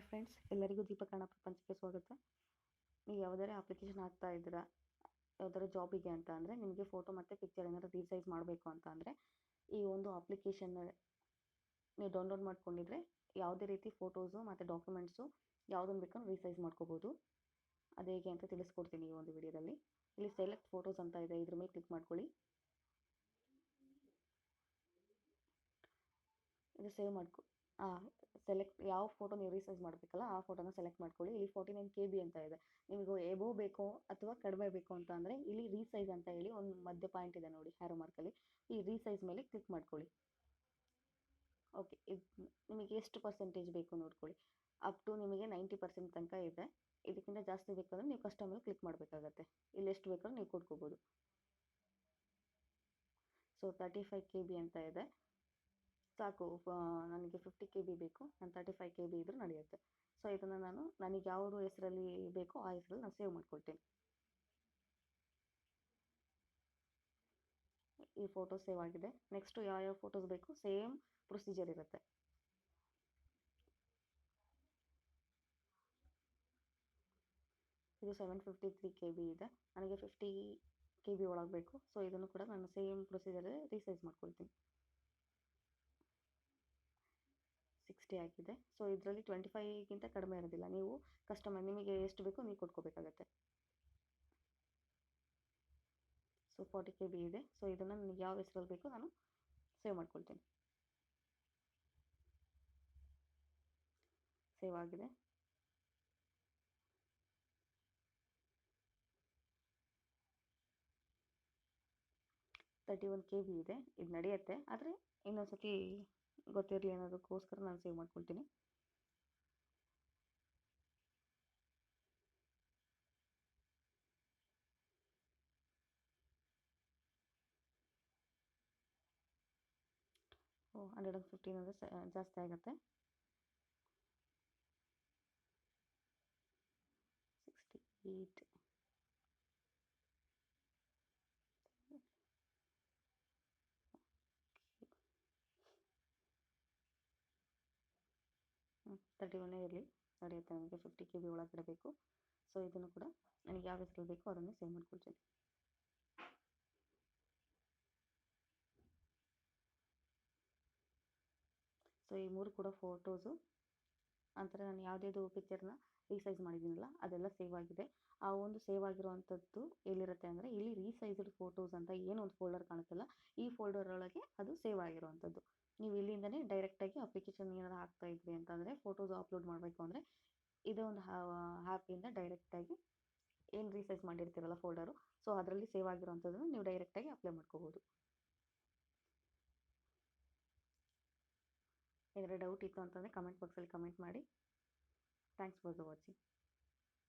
Hi friends, ಎಲ್ಲರಿಗೂ ದೀಪಕರ್ಣ ಪ್ರಪಂಚಕ್ಕೆ ಸ್ವಾಗತ. ನೀವು ಯಾವುದಾದ್ರೂ ಅಪ್ಲಿಕೇಶನ್ ಹಾಕ್ತಾ ಇದ್ದೀರಾ, ಯಾವುದಾದ್ರೂ ಜಾಬಿಗೆ ಅಂತ ಅಂದರೆ ನಿಮಗೆ ಫೋಟೋ ಮತ್ತು ಪಿಕ್ಚರ್ ಏನಾದರೂ ರೀಸೈಸ್ ಮಾಡಬೇಕು ಅಂತ ಅಂದರೆ ಈ ಒಂದು ಅಪ್ಲಿಕೇಶನ್ ನೀವು ಡೌನ್ಲೋಡ್ ಮಾಡ್ಕೊಂಡಿದ್ರೆ ಯಾವುದೇ ರೀತಿ ಫೋಟೋಸು ಮತ್ತು ಡಾಕ್ಯುಮೆಂಟ್ಸು ಯಾವುದನ್ನು ಬೇಕಾದ್ರೂ ರೀಸೈಸ್ ಮಾಡ್ಕೋಬೋದು. ಅದು ಹೇಗೆ ಅಂತ ತಿಳಿಸ್ಕೊಡ್ತೀನಿ ಈ ಒಂದು ವಿಡಿಯೋದಲ್ಲಿ. ಇಲ್ಲಿ ಸೆಲೆಕ್ಟ್ ಫೋಟೋಸ್ ಅಂತ ಇದೆ, ಇದ್ರ ಮೇಲೆ ಕ್ಲಿಕ್ ಮಾಡ್ಕೊಳ್ಳಿ. ಇದು ಸೇವ್ ಮಾಡ್ಕೊ ಸೆಲೆಕ್ಟ್ ಯಾವ ಫೋಟೋ ನೀವು ರೀಸೈಸ್ ಮಾಡಬೇಕಲ್ಲ ಆ ಫೋಟೋನ ಸೆಲೆಕ್ಟ್ ಮಾಡ್ಕೊಳ್ಳಿ. ಇಲ್ಲಿ 49 KB ಅಂತ ಇದೆ. ನಿಮಗೆ ಎಬೋ ಬೇಕೋ ಅಥವಾ ಕಡಿಮೆ ಬೇಕು ಅಂತ ಅಂದರೆ ಇಲ್ಲಿ ರೀಸೈಸ್ ಅಂತ ಹೇಳಿ ಒಂದು ಮಧ್ಯ ಪಾಯಿಂಟ್ ಇದೆ ನೋಡಿ, ಹ್ಯಾರೋ ಮಾರ್ಕಲ್ಲಿ. ಈ ರೀಸೈಸ್ ಮೇಲೆ ಕ್ಲಿಕ್ ಮಾಡ್ಕೊಳ್ಳಿ. ಓಕೆ, ಇದು ನಿಮಗೆ ಎಷ್ಟು ಪರ್ಸೆಂಟೇಜ್ ಬೇಕು ನೋಡ್ಕೊಳ್ಳಿ. ಅಪ್ ಟು ನಿಮಗೆ 90% ತನಕ ಇದೆ. ಇದಕ್ಕಿಂತ ಜಾಸ್ತಿ ಬೇಕಂದ್ರೆ ನೀವು ಕಸ್ಟಮಲ್ಲಿ ಕ್ಲಿಕ್ ಮಾಡಬೇಕಾಗತ್ತೆ. ಇಲ್ಲಿ ಎಷ್ಟು ಬೇಕಾದ್ರೂ ನೀವು ಕೊಡ್ಕೋಬೋದು. ಸೊ 35 KB ಅಂತ ಇದೆ. ಸಾಕು, ನನಗೆ 50 KB ಬೇಕು, ನಾನು 35 KB ಇದ್ರೂ ನಡೆಯುತ್ತೆ. ಸೊ ಇದನ್ನು ನನಗೆ ಯಾವುದು ಹೆಸರಲ್ಲಿ ಬೇಕೋ ಆ ಹೆಸರಲ್ಲಿ ನಾನು ಸೇವ್ ಮಾಡ್ಕೊಳ್ತೀನಿ. ಈ ಫೋಟೋ ಸೇವ್ ಆಗಿದೆ. ನೆಕ್ಸ್ಟು ಯಾವ ಫೋಟೋಸ್ ಬೇಕು ಸೇಮ್ ಪ್ರೊಸೀಜರ್ ಇರುತ್ತೆ. ಇದು 753 KB ಇದೆ. ನನಗೆ 50 KB ಒಳಗೆ ಬೇಕು. ಸೊ ಇದನ್ನು ಕೂಡ ನಾನು ಸೇಮ್ ಪ್ರೊಸೀಜರಲ್ಲಿ ರೀಸೈಸ್ ಮಾಡ್ಕೊಳ್ತೀನಿ. 60 ಆಗಿದೆ. ಸೊ ಇದರಲ್ಲಿ 25ಗಿಂತ ಕಡಿಮೆ ಇರೋದಿಲ್ಲ. ನೀವು ಕಸ್ಟಮರ್ ನಿಮಗೆ ಎಷ್ಟು ಬೇಕೋ ನೀವು ಕೊಟ್ಕೋಬೇಕಾಗತ್ತೆ. ಸೊ 40 KB ಇದೆ. ಸೊ ಇದನ್ನು ನನಗೆ ಯಾವ ಹೆಸರಲ್ಲಿ ಬೇಕೋ ನಾನು ಸೇವ್ ಮಾಡ್ಕೊಳ್ತೀನಿ. ಸೇವ್ ಆಗಿದೆ. $31 KB ಇದೆ. ಇದು ನಡೆಯುತ್ತೆ, ಆದರೆ ಇನ್ನೊಂದ್ಸತಿ ಗೊತ್ತಿರಲಿ ಅನ್ನೋದಕ್ಕೋಸ್ಕರ ನಾನು ಸೇವ್ ಮಾಡ್ಕೊಳ್ತೀನಿ. ಓ 115 ಅಂದರೆ ಜಾಸ್ತಿ ಆಗುತ್ತೆ. 68 31 ಇರಲಿ, ನಡೆಯುತ್ತೆ. ನನಗೆ 50 KB ಒಳಗಡೆ ಬೇಕು. ಸೊ ಇದನ್ನು ಕೂಡ ನನಗೆ ಯಾವ ಹೆಸರಲ್ಲಿ ಬೇಕೋ ಅದನ್ನು ಸೇವ್ ಮಾಡ್ಕೊಳ್ತೀನಿ. ಸೊ ಈ ಮೂರು ಕೂಡ ಫೋಟೋಸು ಅಂತಾರೆ. ನಾನು ಯಾವುದೇದು ಪಿಕ್ಚರ್ನ ರೀಸೈಸ್ ಮಾಡಿದ್ದೀನಲ್ಲ ಅದೆಲ್ಲ ಸೇವ್ ಆಗಿದೆ. ಆ ಒಂದು ಸೇವ್ ಆಗಿರುವಂಥದ್ದು ಎಲ್ಲಿರುತ್ತೆ ಅಂದರೆ ಇಲ್ಲಿ ರೀಸೈಸ್ಡ್ ಫೋಟೋಸ್ ಅಂತ ಏನೋ ಒಂದು ಫೋಲ್ಡರ್ ಕಾಣುತ್ತಲ್ಲ, ಈ ಫೋಲ್ಡರ್ ಒಳಗೆ ಅದು ಸೇವ್ ಆಗಿರುವಂಥದ್ದು. ನೀವು ಇಲ್ಲಿಂದನೇ ಡೈರೆಕ್ಟಾಗಿ ಅಪ್ಲಿಕೇಶನ್ ಏನಾದ್ರು ಹಾಕ್ತಾ ಇದ್ರಿ ಅಂತಂದರೆ ಫೋಟೋಸ್ ಅಪ್ಲೋಡ್ ಮಾಡಬೇಕು ಅಂದರೆ ಇದೇ ಒಂದು ಆ್ಯಪಿಂದ ಡೈರೆಕ್ಟಾಗಿ ಏನು ರೀಸೈಸ್ ಮಾಡಿರ್ತೀರಲ್ಲ ಫೋಲ್ಡರು, ಸೊ ಅದರಲ್ಲಿ ಸೇವ್ ಆಗಿರುವಂಥದ್ದನ್ನು ನೀವು ಡೈರೆಕ್ಟಾಗಿ ಅಪ್ಲೈ ಮಾಡ್ಕೋಬೋದು. ಏನಾದರೂ ಡೌಟ್ ಇತ್ತು ಅಂತಂದರೆ ಕಮೆಂಟ್ ಬಾಕ್ಸಲ್ಲಿ ಕಮೆಂಟ್ ಮಾಡಿ. Thanks for the watching.